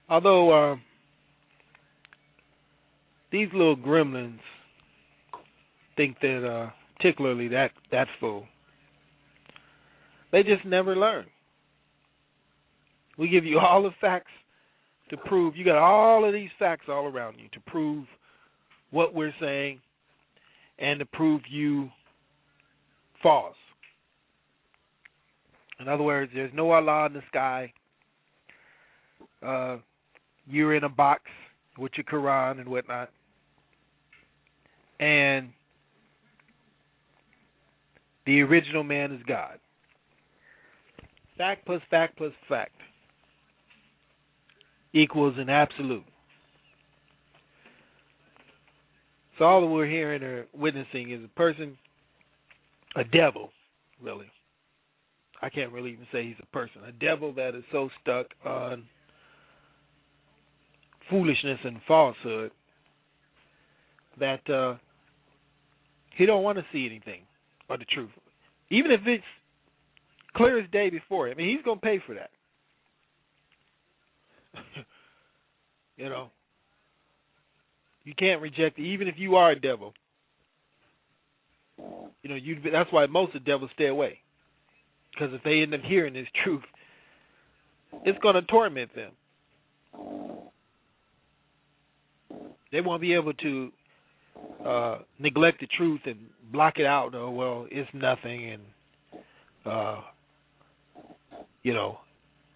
Although these little gremlins think that, particularly that fool, they just never learn. We give you all the facts to prove. You got all of these facts all around you to prove what we're saying and to prove you false. In other words, there's no Allah in the sky. You're in a box with your Quran and whatnot. And the original man is God. Fact plus fact plus fact equals an absolute. So all that we're hearing or witnessing is a person, a devil, really. I can't really even say he's a person. A devil that is so stuck on foolishness and falsehood that he don't want to see anything or the truth. Even if it's clear as day before him, I mean, he's going to pay for that. You know, you can't reject it, even if you are a devil. You know, that's why most of the devils stay away. Because if they end up hearing this truth, it's going to torment them. They won't be able to neglect the truth and block it out. Oh, well, it's nothing, and you know,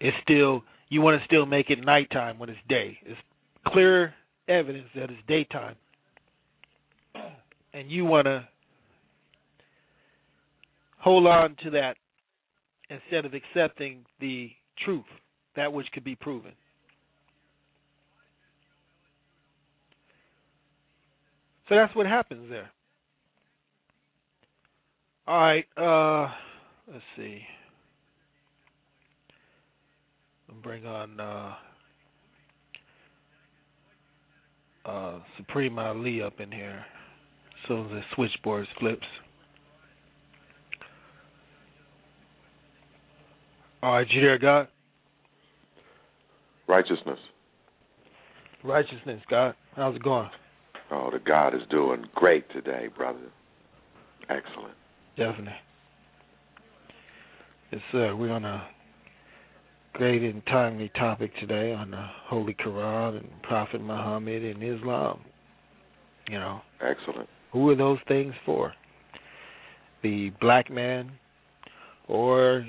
it's still. You want to still make it nighttime when it's day. It's clear evidence that it's daytime, and you want to hold on to that instead of accepting the truth, that which could be proven. So that's what happens there. All right, let's see. I'll bring on Supreme Ali up in here so the switchboard flips. All right, you there, God? Righteousness. Righteousness, God. How's it going? Oh, the God is doing great today, brother. Excellent. Definitely. Yes, sir. We're on a great and timely topic today on the Holy Quran and Prophet Muhammad and Islam. You know. Excellent. Who are those things for? The black man or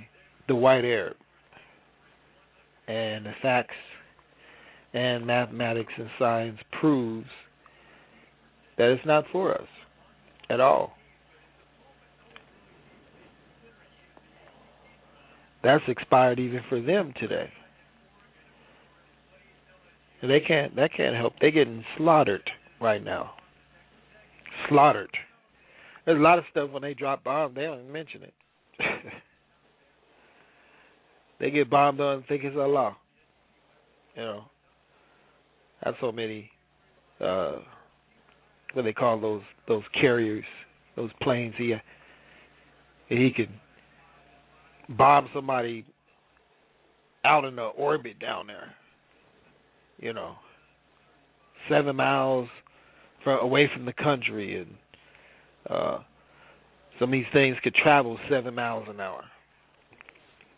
the white Arab? And the facts and mathematics and science proves that it's not for us at all. That's expired even for them today. And that can't help. They're getting slaughtered right now. Slaughtered. There's a lot of stuff when they drop bombs, they don't even mention it. They get bombed on and think it's Allah. You know. That's so many what they call those carriers, those planes. He could bomb somebody out in the orbit down there. You know, 7 miles away from the country, and some of these things could travel 7 miles an hour.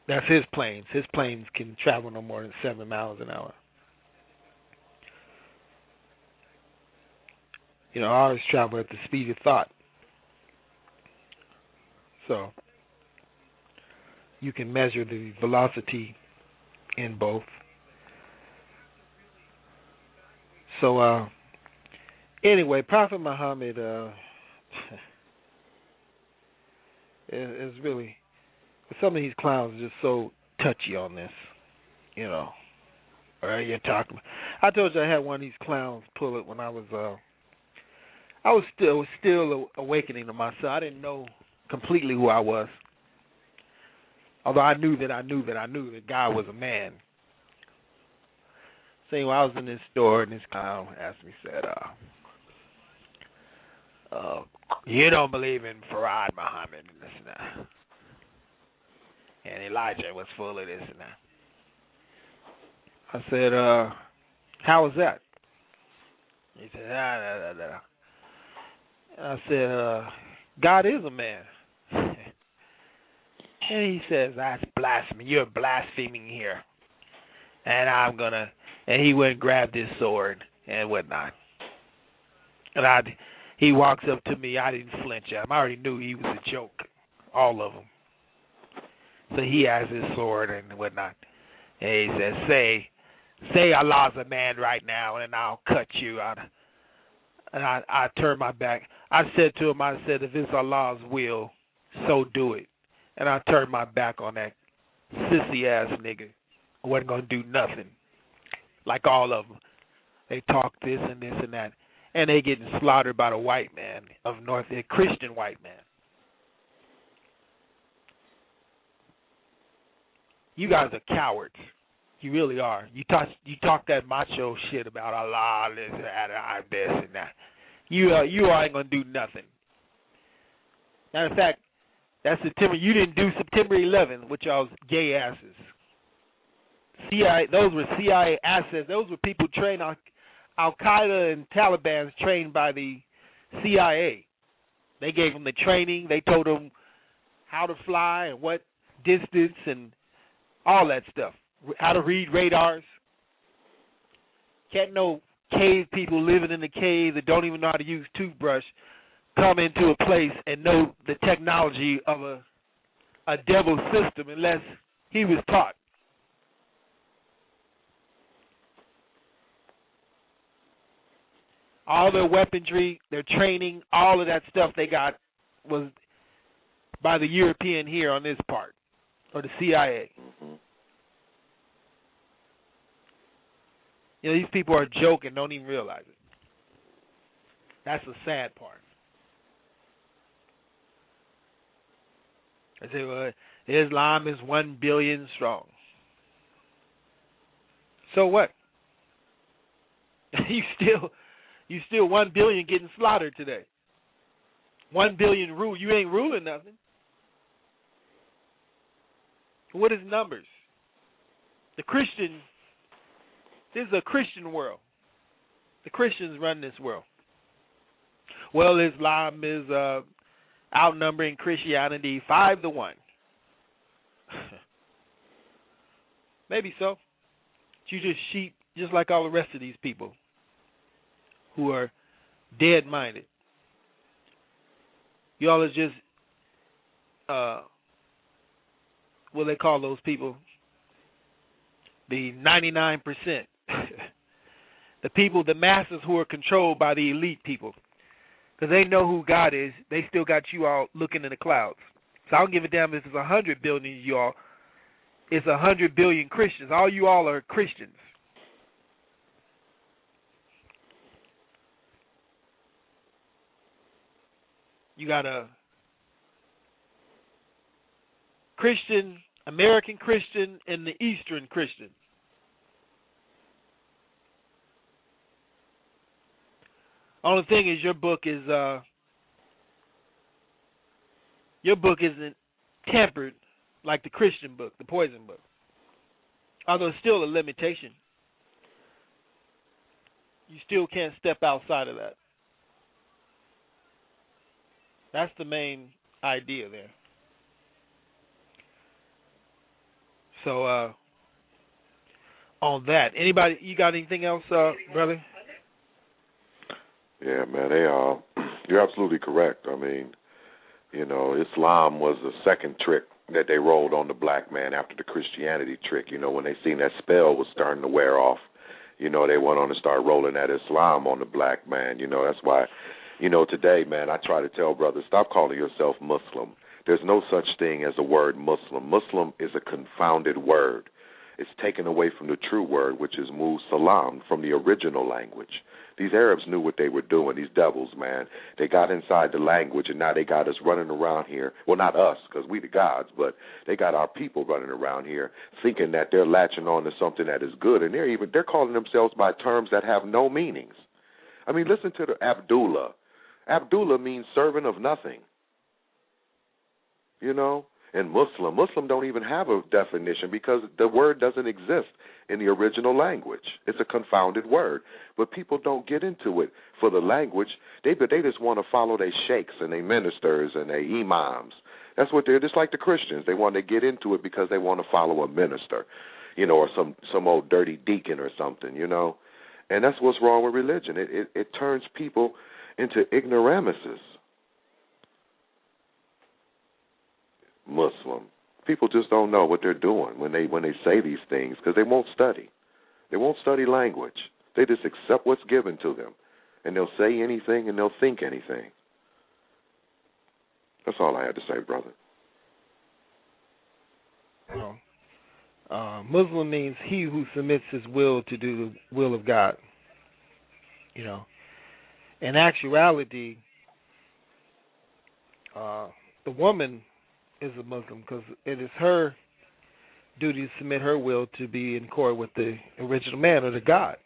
That's his planes. His planes can travel no more than 7 miles an hour. You know, ours travel at the speed of thought. So you can measure the velocity in both. So anyway, Prophet Muhammad is really, some of these clowns are just so touchy on this, you know. All right, you're talking. I told you I had one of these clowns pull it when I was still awakening to myself. I didn't know completely who I was. Although I knew that God was a man. So anyway, I was in this store and this clown asked me, said, you don't believe in Farad Muhammad and this and that. And Elijah was full of this and that. I said, How was that? He said, da, da, da. And I said, God is a man. And he says, that's blasphemy. You're blaspheming here. And and he went and grabbed his sword and whatnot. And he walks up to me. I didn't flinch at him. I already knew he was a joke, all of them. So he has his sword and whatnot. And he says, say Allah's a man right now, and I'll cut you out. And I turned my back. I said to him, if it's Allah's will, so do it. And I turned my back on that sissy-ass nigga. I wasn't going to do nothing. Like all of them. They talk this and this and that. And they getting slaughtered by the white man of North, a Christian white man. You guys are cowards. You really are. You talk that macho shit about Allah, this, and that. You ain't going to do nothing. Matter of fact, you didn't do September 11th with y'all's gay asses. CIA, those were CIA assets. Those were people trained, Al-Qaeda and Taliban trained by the CIA. They gave them the training. They told them how to fly and what distance and all that stuff. How to read radars. Can't no cave people living in the cave that don't even know how to use toothbrush come into a place and know the technology of a devil system unless he was taught. All their weaponry, their training, all of that stuff they got was by the European here on this part, or the CIA. Mm-hmm. You know, these people are joking, don't even realize it. That's the sad part. I say, well, Islam is 1 billion strong. So what? You still 1 billion getting slaughtered today. 1 billion rule. You ain't ruling nothing. What is numbers? This is a Christian world. The Christians run this world. Well, Islam is outnumbering Christianity 5-1. Maybe so. You just sheep, just like all the rest of these people who are dead-minded. Y'all are just, what they call those people? The 99%. The people, the masses who are controlled by the elite people. Because they know who God is. They still got you all looking in the clouds. So I don't give a damn if it's 100 billion of you all. It's 100 billion Christians. All you all are Christians. You got a Christian, American Christian, and the Eastern Christian. Only thing is your book isn't tempered like the Christian book, the poison book. Although it's still a limitation. You still can't step outside of that. That's the main idea there. So, on that, anybody, you got anything else, brother? Yeah, man, you're absolutely correct. I mean, you know, Islam was the second trick that they rolled on the black man after the Christianity trick. You know, when they seen that spell was starting to wear off, you know, they went on to start rolling that Islam on the black man. You know, that's why, you know, today, man, I try to tell brothers, stop calling yourself Muslim. There's no such thing as a word Muslim. Muslim is a confounded word. It's taken away from the true word, which is Musalam, from the original language. These Arabs knew what they were doing, these devils, man. They got inside the language, and now they got us running around here. Well, not us, because we the gods, but they got our people running around here thinking that they're latching on to something that is good, and they're calling themselves by terms that have no meanings. I mean, listen to the Abdullah. Abdullah means servant of nothing. You know? And Muslim don't even have a definition because the word doesn't exist in the original language. It's a confounded word. But people don't get into it for the language. They just want to follow their sheikhs and their ministers and their imams. That's what they're just like the Christians. They want to get into it because they want to follow a minister, or some old dirty deacon or something, And that's what's wrong with religion. It turns people into ignoramuses. Muslim. People just don't know what they're doing when they say these things because they won't study. They won't study language. They just accept what's given to them, and they'll say anything and they'll think anything. That's all I had to say, brother. Muslim means he who submits his will to do the will of God. In actuality, the woman is a Muslim because it is her duty to submit her will to be in accord with the original man or the God.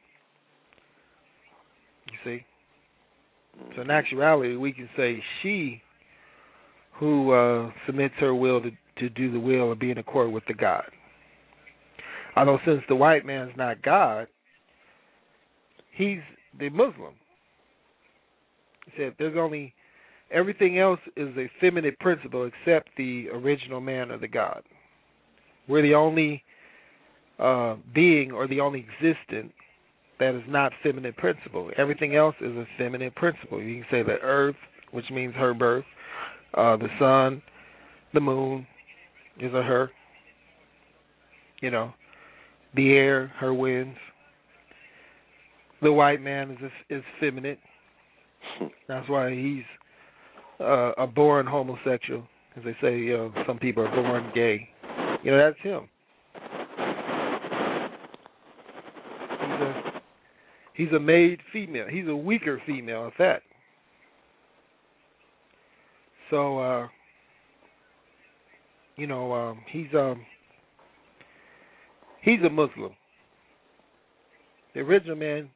You see? So in actuality, we can say she who submits her will to do the will or be in accord with the God. Although since the white man's not God, he's the Muslim. He said there's only everything else is a feminine principle except the original man or the God. We're the only being or the only existent that is not feminine principle. Everything else is a feminine principle. You can say the earth, which means her birth, the sun, the moon is a her. The air, her winds. The white man is feminine. That's why he's a born homosexual, as they say. Some people are born gay. That's him. He's a made female. He's a weaker female at that. So, he's a Muslim. The original man,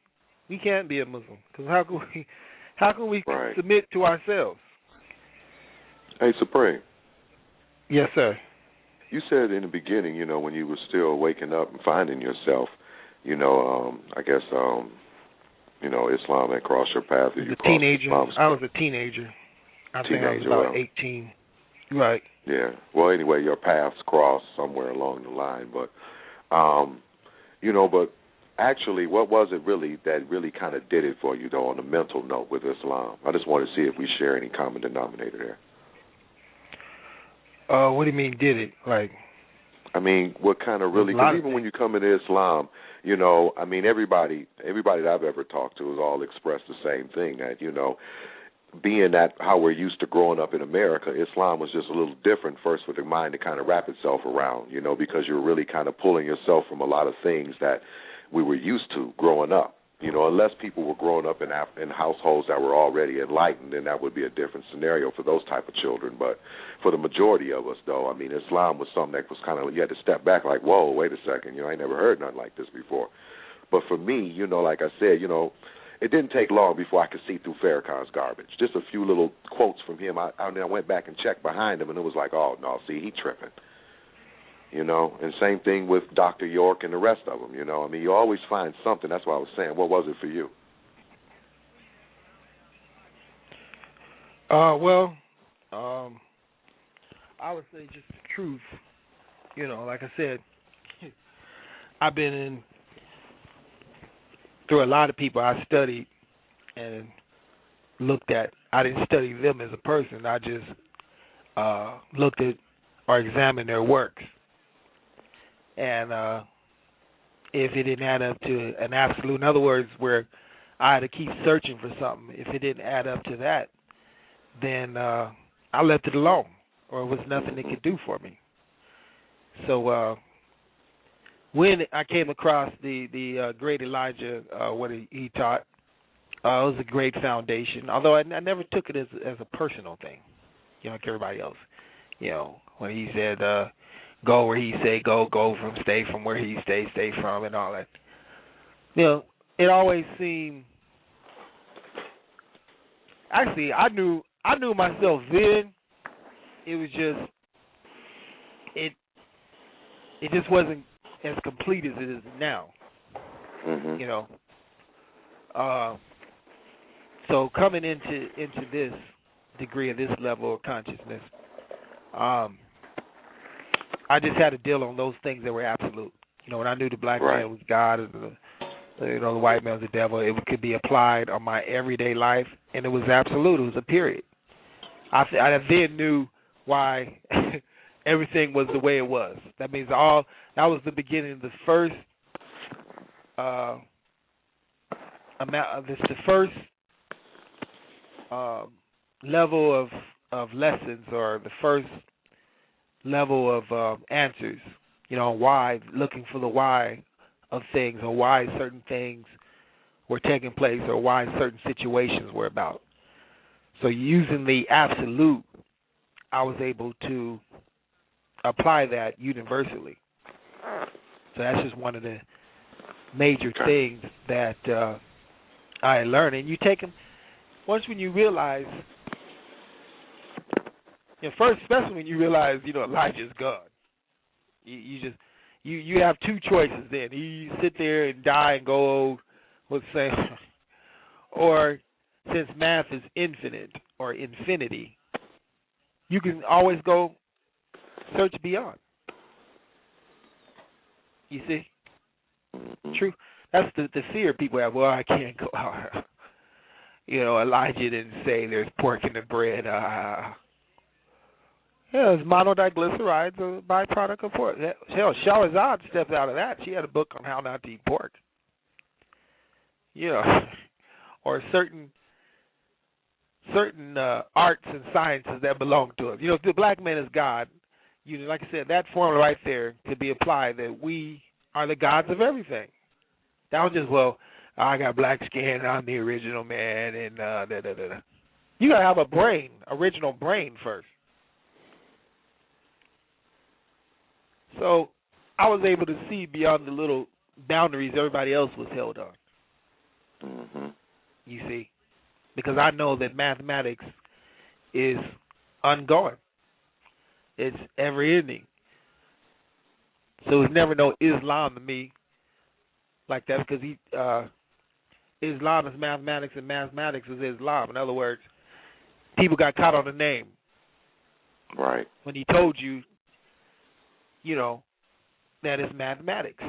we can't be a Muslim because how can we right. submit to ourselves? Hey, Supreme. Yes, sir. You said in the beginning, when you were still waking up and finding yourself, I guess, Islam had crossed your path. I was a teenager. I think I was about 18. Right. Yeah. Well, anyway, your paths crossed somewhere along the line, but, but actually, what was it really that really kind of did it for you, though, on a mental note with Islam? I just want to see if we share any common denominator there. What do you mean, did it? Like, I mean, what kind of really? Because even when you come into Islam, everybody that I've ever talked to has all expressed the same thing, that being that how we're used to growing up in America, Islam was just a little different first for the mind to kind of wrap itself around, because you're really kind of pulling yourself from a lot of things that we were used to growing up. Unless people were growing up in households that were already enlightened, then that would be a different scenario for those type of children. But for the majority of us, though, Islam was something that was kind of, you had to step back like, whoa, wait a second, I ain't never heard nothing like this before. But for me, like I said, it didn't take long before I could see through Farrakhan's garbage. Just a few little quotes from him. I went back and checked behind him, and it was like, oh, no, see, he tripping. And same thing with Dr. York and the rest of them, you always find something. That's why I was saying, what was it for you? I would say just the truth. Like I said, I've been through a lot of people I studied and looked at. I didn't study them as a person. I just looked at or examined their works. And if it didn't add up to an absolute, in other words, where I had to keep searching for something, if it didn't add up to that, then I left it alone, or it was nothing it could do for me. So when I came across the great Elijah, what he taught, it was a great foundation, although I never took it as a personal thing, like everybody else. When he said, go where he say go from, stay from where he stay from, and all that. It always seemed. Actually, I knew myself then. It was just it just wasn't as complete as it is now. Mhm. You know. So coming into this degree of this level of consciousness, I just had to deal on those things that were absolute. You know, when I knew the black Right. man was God, and the white man was the devil, it could be applied on my everyday life, and it was absolute. It was a period. I then knew why everything was the way it was. That means that was the beginning, the first the first level of lessons, or the first level of answers. You know, why, looking for the why of things, or why certain things were taking place, or why certain situations were about. So using the absolute, I was able to apply that universally. So that's just one of the major things that I learned. And you take them, once when you realize, first, especially when you realize, Elijah's God. You have two choices then. You sit there and die and go old, let's say, or since math is infinite or infinity, you can always go search beyond. You see? Mhm. True. That's the fear people have. Well, I can't go out. Elijah didn't say there's pork in the bread. It's monodiglycerides, a byproduct of pork. Hell, Shahrazad stepped out of that. She had a book on how not to eat pork. Or certain arts and sciences that belong to us. If the black man is God, like I said, that formula right there could be applied, that we are the gods of everything. That was just, I got black skin, I'm the original man, and da-da-da-da. You got to have a brain, original brain first. So I was able to see beyond the little boundaries everybody else was held on. Mhm. You see? Because I know that mathematics is ongoing. It's ever-ending. So it's never no Islam to me like that, because Islam is mathematics and mathematics is Islam. In other words, people got caught on the name. Right. When he told you, that it's mathematics.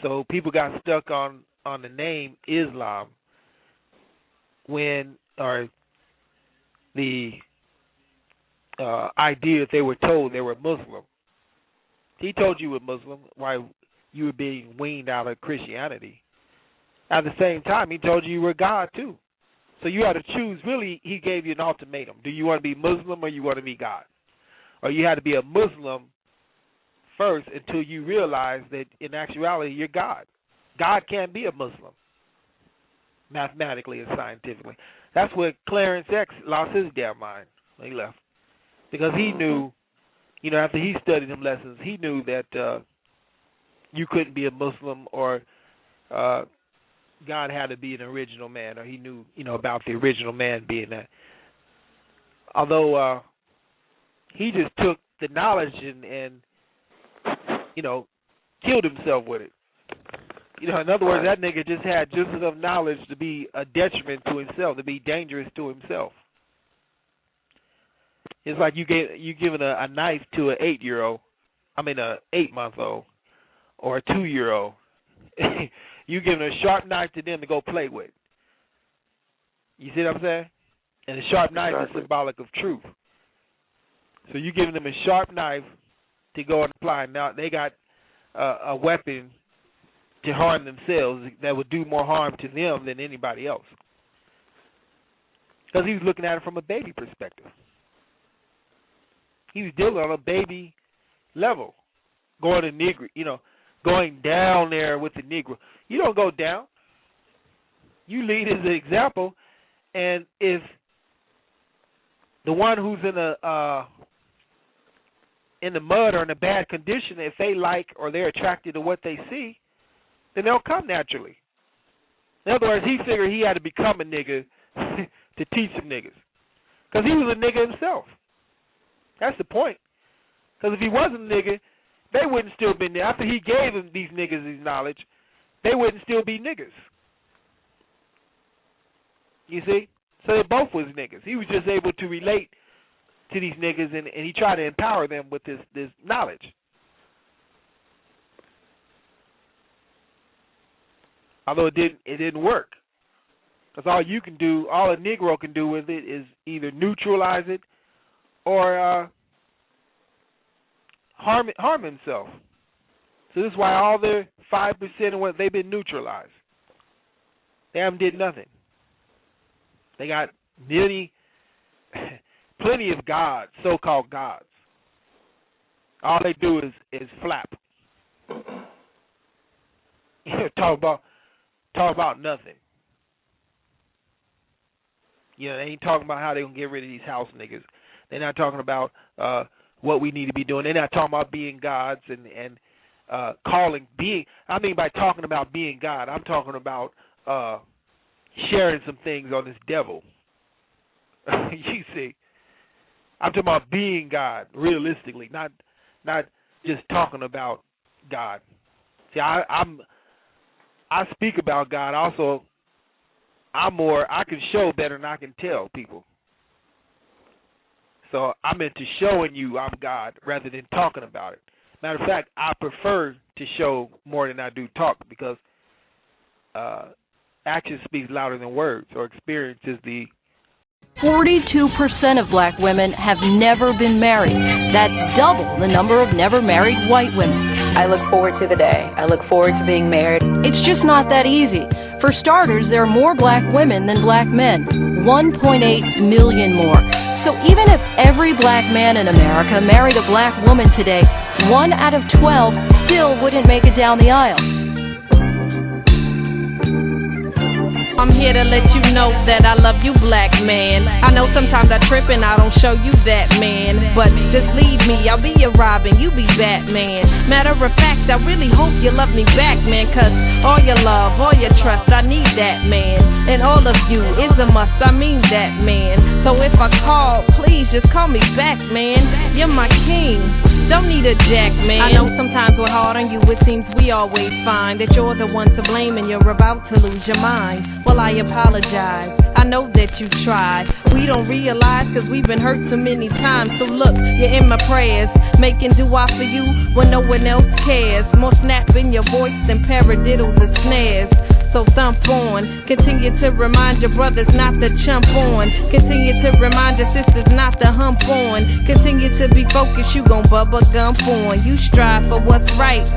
So people got stuck on the name Islam or the idea that they were told they were Muslim. He told you were Muslim while you were being weaned out of Christianity. At the same time, he told you were God too. So you had to choose. Really, he gave you an ultimatum. Do you want to be Muslim or you want to be God? Or you had to be a Muslim first until you realize that in actuality you're God. God can't be a Muslim, mathematically and scientifically. That's where Clarence X lost his damn mind when he left. Because he knew, after he studied them lessons, he knew that you couldn't be a Muslim, or God had to be an original man, or he knew, about the original man being that. Although he just took the knowledge and killed himself with it. In other words, that nigga just had just enough knowledge to be a detriment to himself, to be dangerous to himself. It's like you giving a knife to an 8-year-old, a 8-month-old, or a 2-year-old. You giving a sharp knife to them to go play with. You see what I'm saying? And a sharp knife is symbolic of truth. So you giving them a sharp knife to go and apply. Now they got a weapon to harm themselves that would do more harm to them than anybody else. Because he was looking at it from a baby perspective. He was dealing on a baby level, going down there with the Negro. You don't go down. You lead as an example, and if the one who's in the mud or in a bad condition, if they like or they're attracted to what they see, then they'll come naturally. In other words, he figured he had to become a nigga to teach some niggas. Because he was a nigga himself. That's the point. Because if he wasn't a nigga, they wouldn't still been there. After he gave them these niggas his knowledge, they wouldn't still be niggas. You see? So they both was niggas. He was just able to relate to these niggas, and he tried to empower them with this knowledge. Although it didn't work. Because all a Negro can do with it is either neutralize it or harm himself. So this is why all their 5% of what they've been neutralized. They haven't did nothing. They got plenty of gods, so-called gods. All they do is flap. Talk about nothing. They ain't talking about how they gonna get rid of these house niggas. They're not talking about what we need to be doing. They're not talking about being gods and being. I mean, by talking about being God, I'm talking about sharing some things on this devil. You see, I'm talking about being God realistically, not just talking about God. See, I speak about God. Also, I can show better than I can tell people. So I'm into showing you I'm God rather than talking about it. Matter of fact, I prefer to show more than I do talk because action speaks louder than words, or experience is the 42% of black women have never been married. That's double the number of never married white women. I look forward to the day. I look forward to being married. It's just not that easy. For starters, there are more black women than black men, 1.8 million more. So even if every black man in America married a black woman today, 1 out of 12 still wouldn't make it down the aisle. I'm here to let you know that I love you, black man. I know sometimes I trip and I don't show you that, man. But just leave me, I'll be your Robin, you be Batman. Matter of fact, I really hope you love me back, man. Cause all your love, all your trust, I need that, man. And all of you is a must, I mean that, man. So if I call, please just call me back, man. You're my king, don't need a jack, man. I know sometimes we're hard on you, it seems we always find that you're the one to blame and you're about to lose your mind. Well, I apologize, I know that you tried. We don't realize cause we've been hurt too many times. So look, you're in my prayers, making dua for you when no one else cares. More snap in your voice than paradiddles and snares. So thump on, continue to remind your brothers not to chump on. Continue to remind your sisters not to hump on. Continue to be focused, you gon' bubble gump on. You strive for what's right,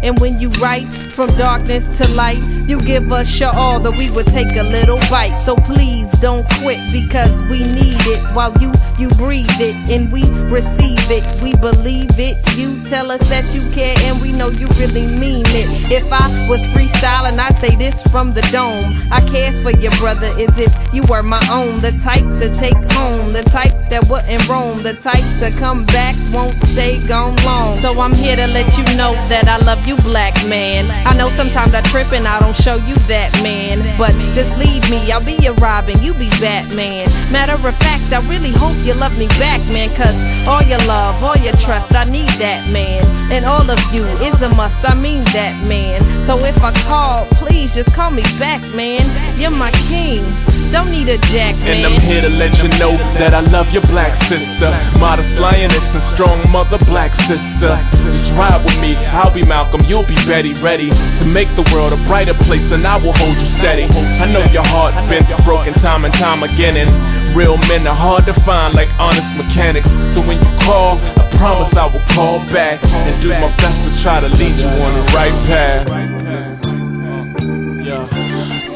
and when you write from darkness to light, you give us your all that we would take a little bite. So please don't quit because we need it while you breathe it and we receive it. We believe it. You tell us that you care and we know you really mean it. If I was freestyling, I'd say this from the dome. I care for your brother as if you were my own. The type to take home, the type that wouldn't roam, the type to come back, won't stay gone long. So I'm here to let you know that I love you, black man. I know sometimes I trip and I don't show you that, man. But just leave me, I'll be your Robin, you be Batman. Matter of fact, I really hope you love me back, man. Cause all your love, all your trust, I need that, man. And all of you is a must, I mean that, man. So if I call, please just call me back, man. You're my king, don't need a jack, man. And I'm here to let you know that I love your black sister. Modest lioness and strong mother, black sister. Just ride with me, I'll be Malcolm, you'll be Betty. Ready to make the world a brighter place, and I will hold you steady. I know your heart's been broken time and time again, and real men are hard to find like honest mechanics. So when you call, I promise I will call back and do my best to try to lead you on the right path.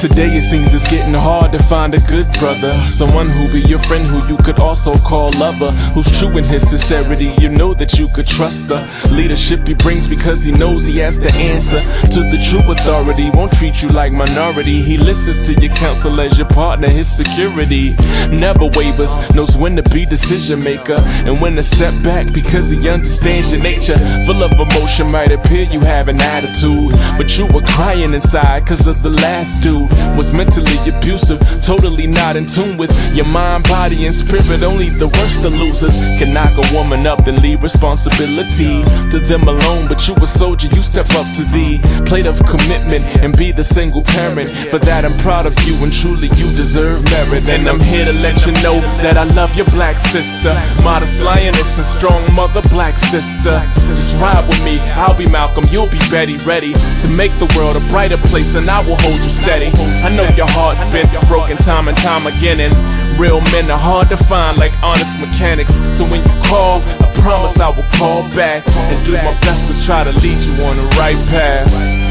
Today it seems it's getting hard to find a good brother, someone who'll be your friend, who you could also call lover, who's true in his sincerity, you know that you could trust the leadership he brings because he knows he has the answer to the true authority. Won't treat you like minority, he listens to your counsel as your partner, his security. Never wavers, knows when to be decision maker and when to step back because he understands your nature. Full of emotion, might appear you have an attitude, but you were crying inside cause of the last dude. was mentally abusive, totally not in tune with your mind, body, and spirit. Only the worst of losers can knock a woman up, then leave responsibility to them alone. But you a soldier, you step up to the plate of commitment and be the single parent. For that I'm proud of you, and truly you deserve merit. And I'm here to let you know that I love your black sister, modest lioness and strong mother, black sister. Just ride with me, I'll be Malcolm, you'll be Betty, ready to make the world a brighter place, and I will hold you steady. I know your heart's been broken time and time again, and real men are hard to find like honest mechanics. So when you call, I promise I will call back and do my best to try to lead you on the right path.